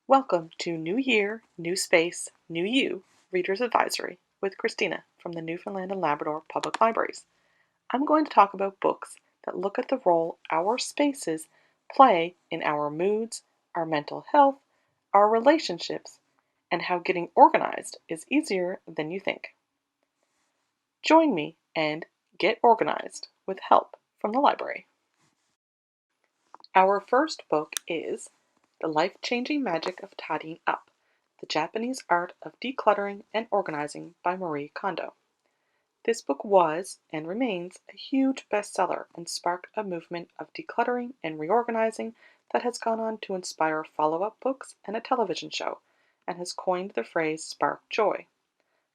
Welcome to New Year, New Space, New You Reader's Advisory with Christina from the Newfoundland and Labrador Public Libraries. I'm going to talk about books that look at the role our spaces play in our moods, our mental health, our relationships, and how getting organized is easier than you think. Join me and get organized with help from the library. Our first book is The Life-Changing Magic of Tidying Up, The Japanese Art of Decluttering and Organizing by Marie Kondo. This book was, and remains, a huge bestseller and sparked a movement of decluttering and reorganizing that has gone on to inspire follow-up books and a television show, and has coined the phrase spark joy.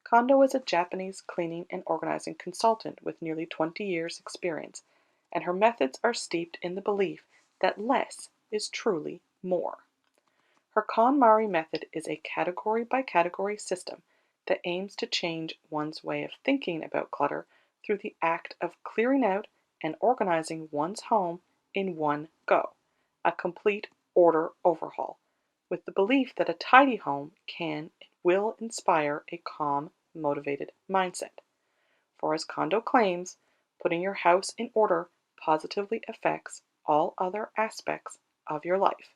Kondo is a Japanese cleaning and organizing consultant with nearly 20 years' experience, and her methods are steeped in the belief that less is truly more. Her KonMari method is a category-by-category system that aims to change one's way of thinking about clutter through the act of clearing out and organizing one's home in one go, a complete order overhaul, with the belief that a tidy home can and will inspire a calm, motivated mindset. For as Kondo claims, putting your house in order positively affects all other aspects of your life,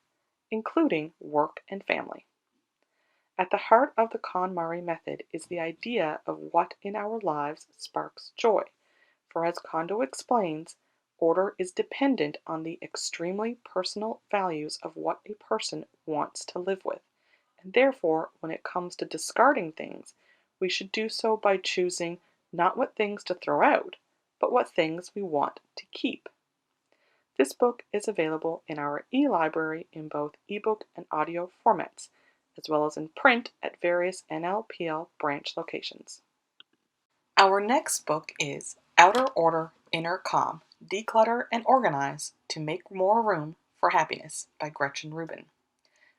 including work and family. At the heart of the KonMari method is the idea of what in our lives sparks joy, for as Kondo explains, order is dependent on the extremely personal values of what a person wants to live with, and therefore when it comes to discarding things, we should do so by choosing not what things to throw out, but what things we want to keep. This book is available in our e-library in both ebook and audio formats, as well as in print at various NLPL branch locations. Our next book is Outer Order, Inner Calm, Declutter and Organize to Make More Room for Happiness by Gretchen Rubin.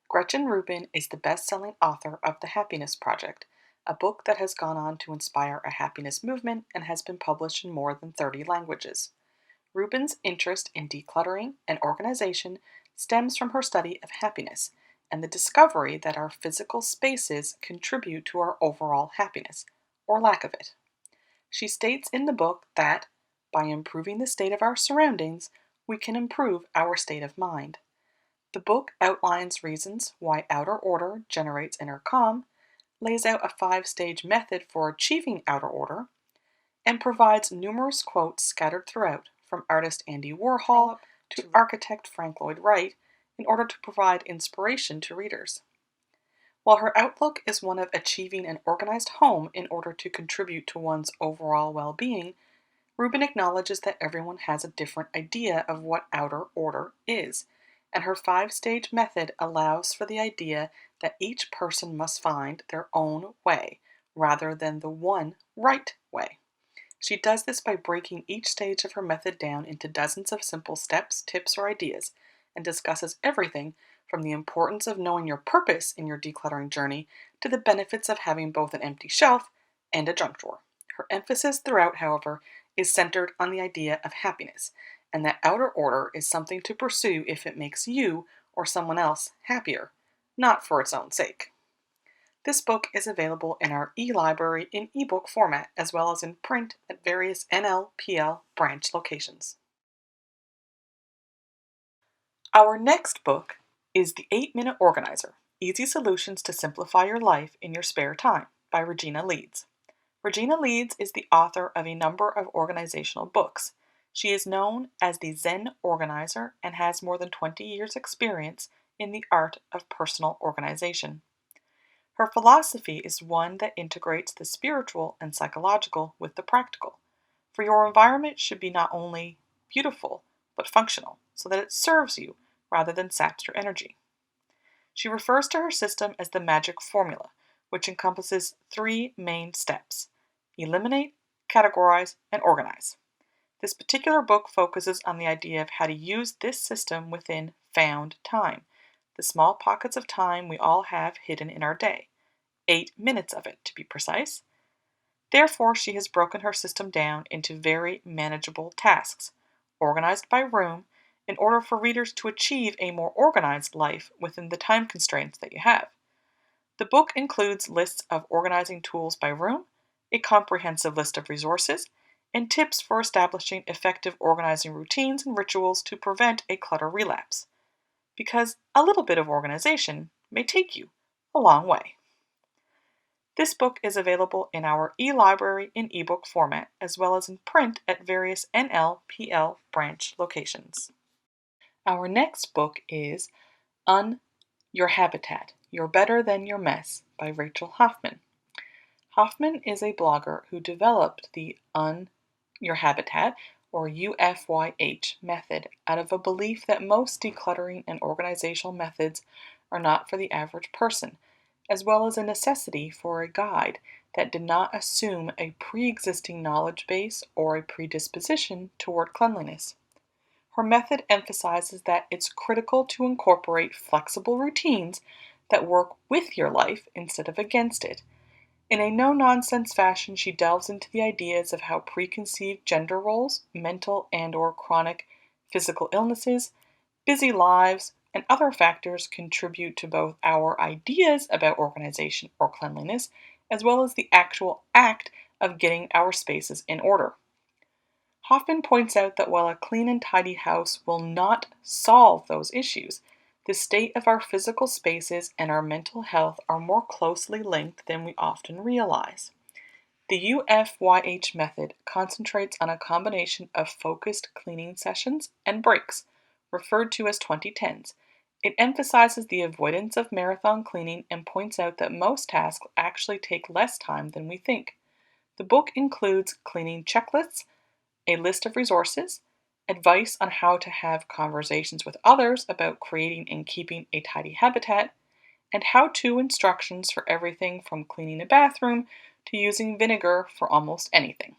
Gretchen Rubin is the best-selling author of The Happiness Project, a book that has gone on to inspire a happiness movement and has been published in more than 30 languages. Rubin's interest in decluttering and organization stems from her study of happiness and the discovery that our physical spaces contribute to our overall happiness, or lack of it. She states in the book that, by improving the state of our surroundings, we can improve our state of mind. The book outlines reasons why outer order generates inner calm, lays out a 5-stage method for achieving outer order, and provides numerous quotes scattered throughout, from artist Andy Warhol to architect Frank Lloyd Wright, in order to provide inspiration to readers. While her outlook is one of achieving an organized home in order to contribute to one's overall well-being, Rubin acknowledges that everyone has a different idea of what outer order is, and her 5-stage method allows for the idea that each person must find their own way, rather than the one right way. She does this by breaking each stage of her method down into dozens of simple steps, tips, or ideas, and discusses everything from the importance of knowing your purpose in your decluttering journey to the benefits of having both an empty shelf and a junk drawer. Her emphasis throughout, however, is centered on the idea of happiness, and that outer order is something to pursue if it makes you or someone else happier, not for its own sake. This book is available in our e-library in ebook format, as well as in print at various NLPL branch locations. Our next book is The 8-Minute Organizer, Easy Solutions to Simplify Your Life in Your Spare Time by Regina Leeds. Regina Leeds is the author of a number of organizational books. She is known as the Zen Organizer and has more than 20 years' experience in the art of personal organization. Her philosophy is one that integrates the spiritual and psychological with the practical, for your environment should be not only beautiful, but functional, so that it serves you rather than saps your energy. She refers to her system as the magic formula, which encompasses 3 main steps: eliminate, categorize, and organize. This particular book focuses on the idea of how to use this system within found time, the small pockets of time we all have hidden in our day, 8 minutes of it to be precise. Therefore, she has broken her system down into very manageable tasks, organized by room, in order for readers to achieve a more organized life within the time constraints that you have. The book includes lists of organizing tools by room, a comprehensive list of resources, and tips for establishing effective organizing routines and rituals to prevent a clutter relapse. Because a little bit of organization may take you a long way. This book is available in our e-library in ebook format, as well as in print at various NLPL branch locations. Our next book is Your Habitat, You're Better Than Your Mess by Rachel Hoffman. Hoffman is a blogger who developed the Your Habitat, or UFYH, method out of a belief that most decluttering and organizational methods are not for the average person, as well as a necessity for a guide that did not assume a pre-existing knowledge base or a predisposition toward cleanliness. Her method emphasizes that it's critical to incorporate flexible routines that work with your life instead of against it. In a no-nonsense fashion, she delves into the ideas of how preconceived gender roles, mental and/or chronic physical illnesses, busy lives, and other factors contribute to both our ideas about organization or cleanliness, as well as the actual act of getting our spaces in order. Hoffman points out that while a clean and tidy house will not solve those issues, the state of our physical spaces and our mental health are more closely linked than we often realize. The UFYH method concentrates on a combination of focused cleaning sessions and breaks, referred to as 2010s. It emphasizes the avoidance of marathon cleaning and points out that most tasks actually take less time than we think. The book includes cleaning checklists, a list of resources, advice on how to have conversations with others about creating and keeping a tidy habitat, and how-to instructions for everything from cleaning a bathroom to using vinegar for almost anything.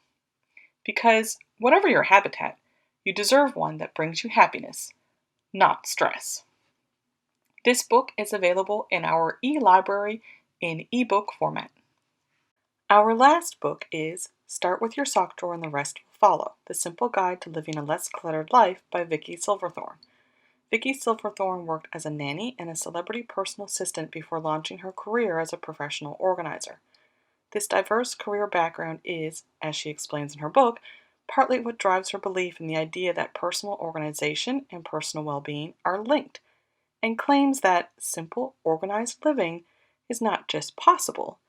Because whatever your habitat, you deserve one that brings you happiness, not stress. This book is available in our e-library in ebook format. Our last book is Start with Your Sock Drawer and the Rest Will Follow, The Simple Guide to Living a Less Cluttered Life by Vicki Silverthorne. Vicki Silverthorne worked as a nanny and a celebrity personal assistant before launching her career as a professional organizer. This diverse career background is, as she explains in her book, partly what drives her belief in the idea that personal organization and personal well-being are linked, and claims that simple, organized living is not just possible,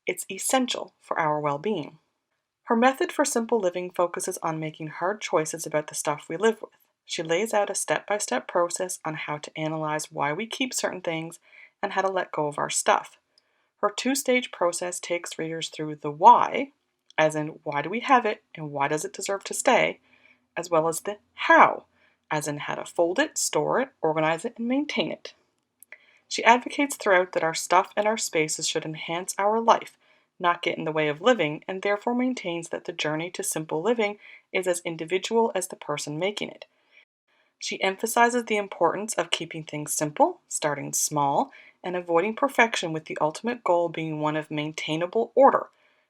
it's essential for our well-being. Her method for simple living focuses on making hard choices about the stuff we live with. She lays out a step-by-step process on how to analyze why we keep certain things and how to let go of our stuff. Her two-stage process takes readers through the why, as in why do we have it and why does it deserve to stay, as well as the how, as in how to fold it, store it, organize it, and maintain it. She advocates throughout that our stuff and our spaces should enhance our life, not get in the way of living, and therefore maintains that the journey to simple living is as individual as the person making it. She emphasizes the importance of keeping things simple, starting small, and avoiding perfection with the ultimate goal being one of maintainable order.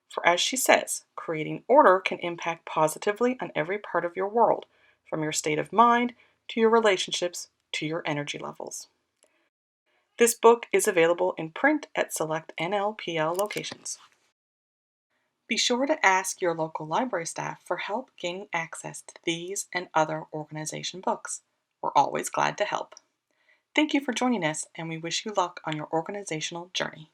For as she says, creating order can impact positively on every part of your world, from your state of mind, to your relationships, to your energy levels. This book is available in print at select NLPL locations. Be sure to ask your local library staff for help gaining access to these and other organization books. We're always glad to help. Thank you for joining us, and we wish you luck on your organizational journey.